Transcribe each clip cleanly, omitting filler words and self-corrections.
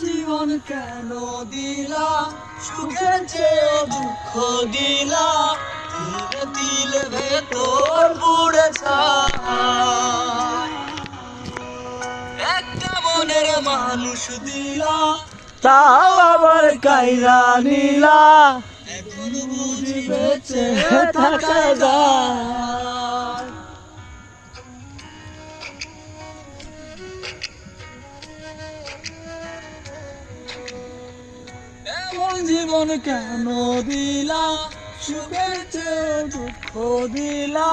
জীবন কেন দিলা সুখের চেয়ে দুঃখ দিলা তিলে তিলে ভেতর পুড়ে ছাই একটা মনের মানুষ দিলা তাও আবার কাইরা নিলা এখন বুঝি বেঁচে থাকা যায় এমন জীবন কেন দিলা সুখের চেয়ে দুঃখ দিলা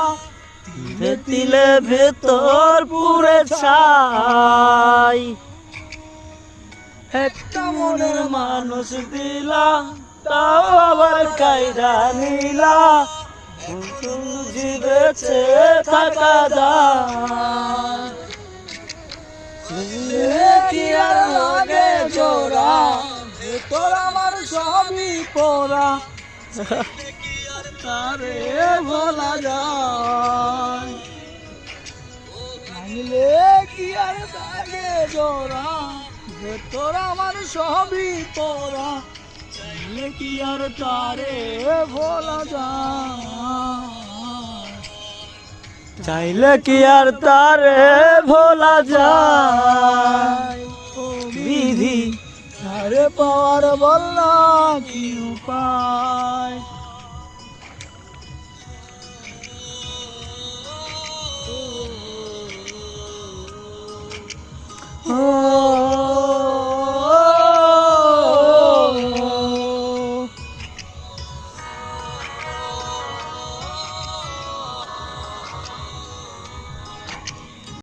তিলে তিলে ভেতর পুড়ে ছাই একটা মনের মানুষ দিলা তাও আবার কাইরা নিলা বুঝি বেঁচে থাকা যায় কি আর লাগে জোড়া তোর আমার সবই পড়া তারে ভোলা যায় কি আর লাগে জোড়া তোর আমার সবই পড়া কি আর তারে ভোলা যায় চাইলে কি আর তারে ভোলা যায় বিধি তারে পাওয়ার বললা কি উপায়।